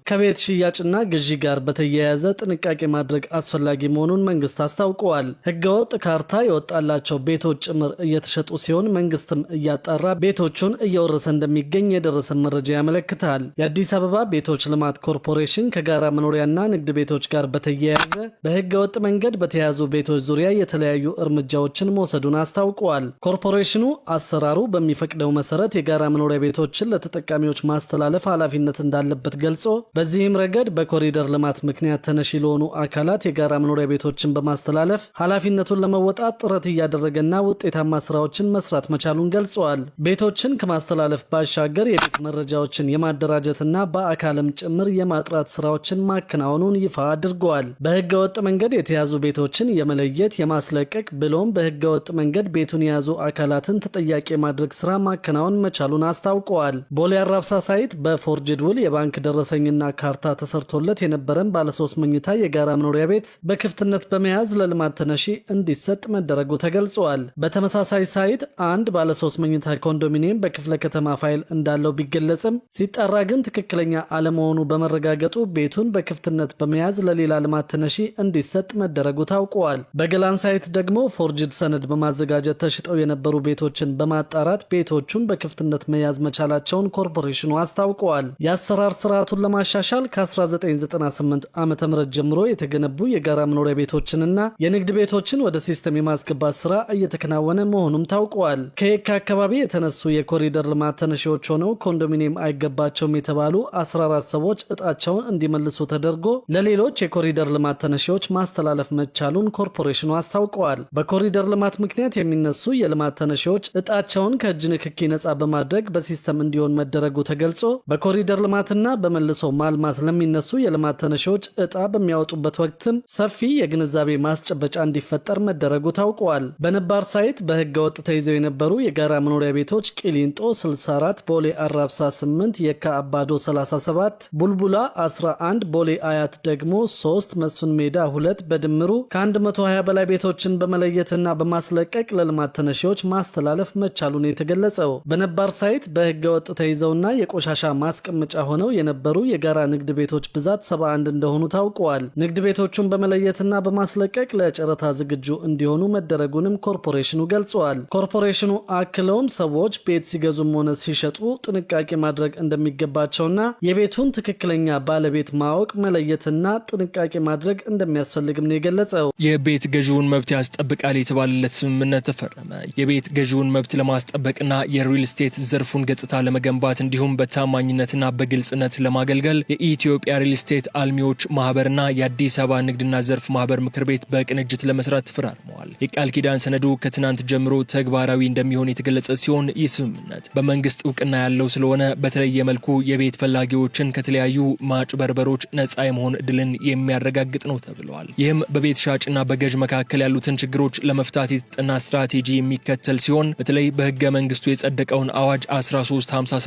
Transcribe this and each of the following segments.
ከቤት ሽያጭና ግዢ ጋር በተያያዘ ጥንቃቄ ማድረግ አስፈላጊ መሆኑን መንግስት አስታውቋል። ህገወጥ ካርታ የወጣላቸው ቤቶች ጭምር እየተሸጡ ሲሆን መንግስትም እያጣራ ቤቶቹን እየወረሰ እንደሚገኝ የደረሰ መረጃ ያመለክታል። የአዲስ አበባ ቤቶች ልማት ኮርፖሬሽን ከጋራ መኖሪያና ንግድ ቤቶች ጋር በተያያዘ በህገወጥ መንገድ በተያዙ ቤቶች ዙሪያ የተለያዩ እርምጃዎችን መውሰዱን አስታውቋል። ኮርፖሬሽኑ አሰራሩ በሚፈቅደው መሰረት የጋራ መኖሪያ ቤቶችን ለተጠቃሚዎች ማስተላለፍ ኃላፊነት እንዳለበት ገልጾ በዚህም ረገድ በኮሪደር ልማት ምክንያት ተነሺ ለሆኑ አካላት የጋራ መኖሪያ ቤቶችን በማስተላለፍ ኃላፊነቱን ለመወጣት ጥረት እያደረገና ውጤታማ ስራዎችን መስራት መቻሉን ገልጸዋል። ቤቶችን ከማስተላለፍ ባሻገር የቤት መረጃዎችን የማደራጀትና በአካልም ጭምር የማጥራት ስራዎችን ማከናወኑን ይፋ አድርገዋል። በህገወጥ መንገድ የተያዙ ቤቶችን የመለየት የማስለቀቅ ብሎም በህገወጥ መንገድ ቤቱን የያዙ አካላትን ተጠያቂ የማድረግ ስራ ማከናወን መቻሉን አስታውቀዋል። ቦሌ አራብሳ ሳይት በፎርጅድ ውል የባንክ ደረሰኝና ካርታ ተሰርቶለት የነበረን ባለ 3 መኝታ የጋራ መኖሪያ ቤት በክፍትነት በመያዝ ለልማት ተነሺ እንዲሰጥ መደረጉ ተገልጿል። በተመሳሳይ ሳይት አንድ ባለ 3 መኝታ ኮንዶሚኒየም በክፍለ ከተማ ፋይል እንዳለው ቢገለጽም ሲጣራ ግን ትክክለኛ አለመሆኑ በመረጋገጡ ቤቱን በክፍትነት በመያዝ ለሌላ ልማት ተነሺ እንዲሰጥ መደረጉ ታውቋል። በገላን ሳይት ደግሞ ፎርጅድ ሰነድ በማዘጋጀት ተሽጠው የነበሩ ቤቶችን በማጣራት ቤቶቹን በክፍትነት መያዝ መቻላቸውን ኮርፖሬሽኑ አስታውቀዋል። የአሰራር ስርዓቱን ለማሻሻል ከ1998 ዓ.ም ጀምሮ የተገነቡ የጋራ መኖሪያ ቤቶችንና የንግድ ቤቶችን ወደ ሲስተም የማስገባት ስራ እየተከናወነ መሆኑም ታውቋል። ከየካ አካባቢ የተነሱ የኮሪደር ልማት ተነሺዎች ሆነው ኮንዶሚኒየም አይገባቸውም የተባሉ 14 ሰዎች እጣቸውን እንዲመልሱ ተደርጎ ለሌሎች የኮሪደር ልማት ተነሺዎች ማስተላለፍ መቻሉን ኮርፖሬሽኑ አስታውቀዋል። በኮሪደር ልማት ምክንያት የሚነሱ የልማት ተነሺዎች እጣቸውን ከእጅ ንክኪ ነጻ በማድረግ በሲስተም እንዲሆን መደረጉ ተገልጾ በኮሪደር ልማትና በመልሶ ማልማት ለሚነሱ የልማት ተነሺዎች እጣ በሚያወጡበት ወቅትም ሰፊ የግንዛቤ ማስጨበጫ እንዲፈጠር መደረጉ ታውቋል። በነባር ሳይት በህገ ወጥ ተይዘው የነበሩ የጋራ መኖሪያ ቤቶች ቂሊንጦ 64፣ ቦሌ አራብሳ 8፣ የካ አባዶ 37፣ ቡልቡላ 11፣ ቦሌ አያት ደግሞ 3፣ መስፍን ሜዳ 2 በድምሩ ከ120 በላይ ቤቶችን በመለየትና በማስለቀቅ ለልማት ተነሺዎች ማስተላለፍ መቻሉን የተገለጸው። በነባር ሳይት በህገ ወጥ ተይዘውና የቆሻሻ ማስቀመጫ ሆነው የነበሩ የጋራ ንግድ ቤቶች ብዛት 71 እንደሆኑ ታውቀዋል። ንግድ ቤቶቹን በመለየትና በማስለቀቅ ለጨረታ ዝግጁ እንዲሆኑ መደረጉንም ኮርፖሬሽኑ ገልጸዋል። ኮርፖሬሽኑ አክለውም ሰዎች ቤት ሲገዙም ሆነ ሲሸጡ ጥንቃቄ ማድረግ እንደሚገባቸውና የቤቱን ትክክለኛ ባለቤት ማወቅ መለየትና ጥንቃቄ ማድረግ እንደሚያስፈልግም ነው የገለጸው። የቤት ገዢውን መብት ያስጠብቃል የተባለለት ስምምነት ተፈረመ። የቤት ገዢውን መብት ለማስጠበቅና የሪል ስቴት ዘርፉን ገጽታ ለመገንባት እንዲሁም በታማኝነትና በግልጽነት ለማገልገል የኢትዮጵያ ሪል ስቴት አልሚዎች ማህበርና የአዲስ አበባ ንግድና ዘርፍ ማህበር ምክር ቤት በቅንጅት ለመስራት ተፈራርመዋል። የቃል ኪዳን ሰነዱ ከትናንት ጀምሮ ተግባራዊ እንደሚሆን የተገለጸ ሲሆን ይህ ስምምነት በመንግስት እውቅና ያለው ስለሆነ በተለየ መልኩ የቤት ፈላጊዎችን ከተለያዩ ማጭበርበሮች ነጻ የመሆን እድልን የሚያረጋግጥ ነው ተብለዋል። ይህም በቤት ሻጭና በገዥ መካከል ያሉትን ችግሮች ለመፍታት የተጠና ስትራቴጂ የሚከተል ሲሆን በተለይ በህገ መንግስቱ የጸደቀውን አዋጅ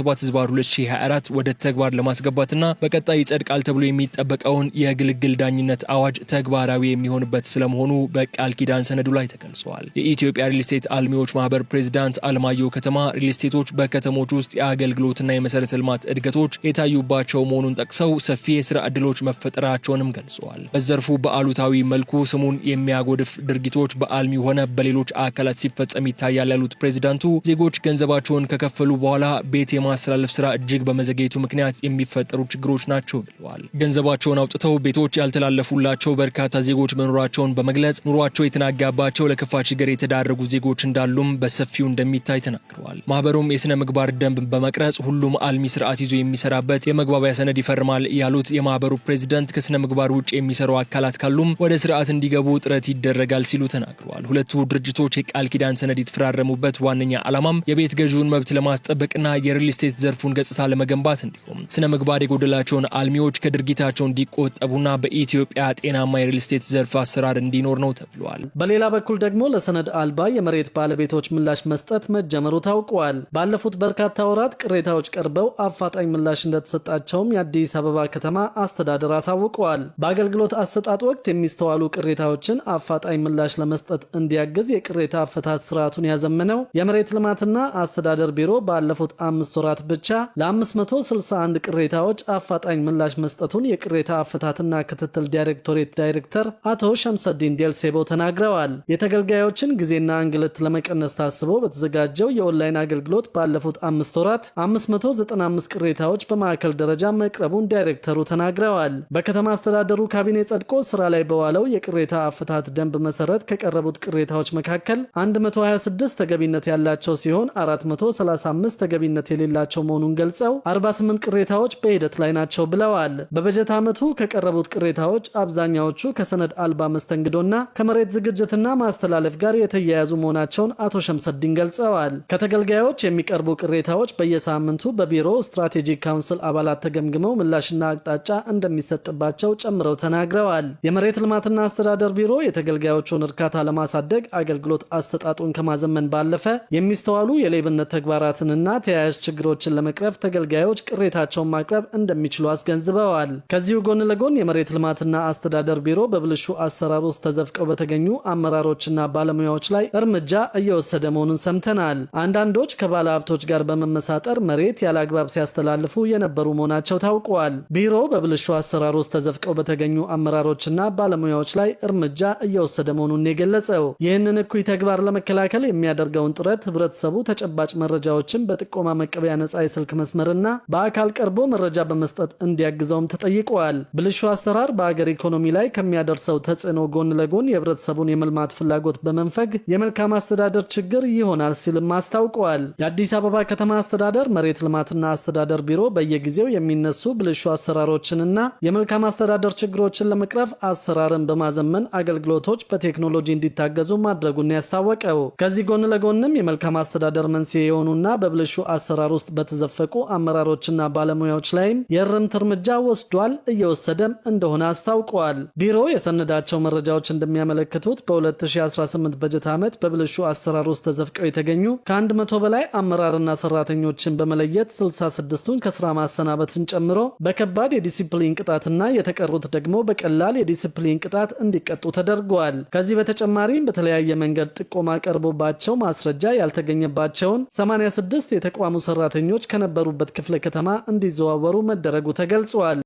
1357/2024 ወደ ተግባር ለማስገባትና በቀጣይ ይጸድቃል ተብሎ የሚጠበቀውን የግልግል ዳኝነት አዋጅ ተግባራዊ የሚሆንበት ስለመሆኑ በቃል ኪዳን ሰነዱ ላይ ተገልጿል። የኢትዮጵያ ሪል ስቴት አልሚዎች ማህበር ፕሬዝዳንት አለማየሁ ከተማ ሪል ስቴቶች በከተሞች ውስጥ የአገልግሎትና የመሰረተ ልማት እድገቶች የታዩባቸው መሆኑን ጠቅሰው ሰፊ የስራ ዕድሎች መፈጠራቸውንም ገልጸዋል። በዘርፉ በአሉታዊ መልኩ ስሙን የሚያጎድፍ ድርጊቶች በአልሚ ሆነ በሌሎች አካላት ሲፈጸም ይታያል ያሉት ፕሬዝዳንቱ ዜጎች ገንዘባቸውን ከከፈሉ በኋላ ቤት የማስተላለፍ ስራ እጅግ በመዘግየቱ ምክንያት የሚፈጠሩ ችግሮች ናቸው ብለዋል። ገንዘባቸውን አውጥተው ቤቶች ያልተላለፉላቸው በርካታ ዜጎች መኖራቸውን በመግለጽ ኑሯቸው የተናጋባቸው ለከፋ ችግር የተዳረጉ ዜጎች እንዳሉም በሰፊው እንደሚታይ ተናግረዋል። ማህበሩም የስነ ምግባር ደንብ በመቅረጽ ሁሉም አልሚ ስርዓት ይዞ የሚሰራበት የመግባቢያ ሰነድ ይፈርማል ያሉት የማህበሩ ፕሬዝዳንት ከስነ ምግባር ውጭ የሚሰሩ አካላት ካሉም ወደ ስርዓት እንዲገቡ ጥረት ይደረጋል ሲሉ ተናግረዋል። ሁለቱ ድርጅቶች የቃል ኪዳን ሰነድ የተፈራረሙበት ዋነኛ ዓላማም የቤት ገዢውን መብት ለማስጠበቅና የሪል ስቴት ዘርፉን ገጽታ ለመገንባት እንዲሁም ስነ ምግባር የጎደላቸውን አልሚዎች ከድርጊታቸው እንዲቆጠቡና በኢትዮጵያ ጤናማ የሪል ስቴት ዘርፍ አሰራር እንዲኖር ነው ተብሏል። በሌላ በኩል ደግሞ ለሰነድ አልባ የመሬት ባለቤቶች ምላሽ መስጠት መጀመሩ ታውቋል። ባለፉት በርካታ ወራት ቅሬታዎች ቀርበው አፋጣኝ ምላሽ እንደተሰጣቸውም የአዲስ አበባ ከተማ አስተዳደር አሳውቀዋል። በአገልግሎት አሰጣጥ ወቅት የሚስተዋሉ ቅሬታዎችን አፋጣኝ ምላሽ ለመስጠት እንዲያግዝ የቅሬታ አፈታት ስርዓቱን ያዘመነው የመሬት ልማትና አስተዳደር ቢሮ ባለፉት 5 ወራት ብቻ ለ561 ቅሬታዎች አፋጣኝ ምላሽ መስጠቱን የቅሬታ አፈታትና ክትትል ዳይሬክቶሬት ዳይሬክተር አቶ ሸምሰዲን ዴልሴቦ ተናግረዋል። የተገልጋዮችን ጊዜና እንግልት ለመቀነስ ታስቦ በተዘጋጀው የኦንላይን አገልግሎት ባለፉት 5 ወራት 595 ቅሬታዎች በማዕከል ደረጃ መቅረቡን ዳይሬክተሩ ተናግረዋል። በከተማ አስተዳደሩ ካቢኔ ጸድቆ ስራ ላይ በዋለው የቅሬታ አፈታት ደንብ መሰረት ከቀረቡት ቅሬታዎች መካከል 126 ተገቢነት ያላቸው ሲሆን 435 ተገቢነት የሌላቸው መሆኑን ገልጸው 48 ቅሬታዎች በሂደት ላይ ናቸው ብለዋል። በበጀት ዓመቱ ከቀረቡት ቅሬታዎች አብዛኛዎቹ ከሰነድ አልባ መስተንግዶና ከመሬት ዝግጅትና ማስተላለፍ ጋር የተያያዙ መሆናቸውን አቶ ሸምሰዲን ገልጸዋል። ከተገልጋዮች የሚቀርቡ ቅሬታዎች በየሳምንቱ በቢሮ ስትራቴጂክ ካውንስል አባላት ተገምግመው ምላሽና አቅጣጫ እንደሚሰጥባቸው ጨምረው ተናግረዋል። የመሬት ልማትና አስተዳደር ቢሮ የተገልጋዮቹን እርካታ ለማሳደግ አገልግሎት አሰጣጡን ከማዘመን ባለፈ የሚስተዋሉ የሌብነት ተግባራትንና ተያያዥ ችግሮችን ለመቅረፍ ተገልጋዮች ቅሬታቸውን ማቅረብ እንደሚችሉ አስገንዝበዋል። ከዚሁ ጎን ለጎን የመሬት ልማትና አስተዳደር ቢሮ በብልሹ አሰራር ውስጥ ተዘፍቀው በተገኙ አመራሮችና ባለሙያዎች ላይ እርምጃ እየወሰደ መሆኑን ሰምተናል። አንዳንዶች ከባለ ሀብቶች ጋር በመመሳጠር መሬት ያለ አግባብ ሲያስተላልፉ የነበሩ መሆናቸው ታውቋል። ቢሮ በብልሹ አሰራር ውስጥ ተዘፍቀው በተገኙ አመራሮችና ባለሙያዎች ላይ እርምጃ እየወሰደ መሆኑን የገለጸው ይህንን እኩይ ተግባር ለመከላከል የሚያደርገውን ጥረት ህብረተሰቡ ተጨባጭ መረጃዎችን በጥቆማ መቀበያ ነጻ የስልክ መስመርና በአካል ቀርቦ መረጃ በመስጠት እንዲያግዘውም ተጠይቀዋል። ብልሹ አሰራር በአገር ኢኮኖሚ ላይ ከሚያደርሰው ተጽዕኖ ጎን ለጎን የህብረተሰቡን የመልማት ፍላጎት በመንፈግ የመልካም አስተዳደር ችግር ይሆናል ሲልም አስታውቀዋል። የአዲስ አበባ ከተማ አስተዳደር መሬት ልማትና አስተዳደር ቢሮ በየጊዜው የሚነሱ ብልሹ አሰራሮችንና የመልካም አስተዳደር ችግሮችን ለመቅረፍ አሰራርን በማዘመን አገልግሎቶች በቴክኖሎጂ እንዲታገዙ ማድረጉን ያስታወቀው ከዚህ ጎን ለጎንም የመልካም አስተዳደር መንስኤ የሆኑና በብልሹ አሰራር ውስጥ በተዘፈቁ አመራሮችና ባለሙያዎች ላይም የእርምት እርምጃ ወስዷል፣ እየወሰደም እንደሆነ አስታውቀዋል። ቢሮ የሰነዳቸው መረጃዎች እንደሚያመለክቱት በ2018 በጀት ዓመት በብልሹ አሰራር ውስጥ ተዘፍቀው የተገኙ ከ100 በላይ አመራርና ሰራተኞችን በመለየት 66ቱን ከስራ ማሰናበትን ጨምሮ በከባድ የዲሲፕሊን ቅጣትና የተቀሩት ደግሞ በቀላል የዲሲፕሊን ቅጣት እንዲቀጡ ተደርጓል። ከዚህ በተጨማሪም በተለያየ መንገድ ጥቆማ ቀርቦባቸው ማስረጃ ያልተገኘባቸውን 86 የተቋሙ ሰራተኞች ከነበሩበት ክፍለ ከተማ እንዲዘዋወሩ መደረጉ ተገልጿል።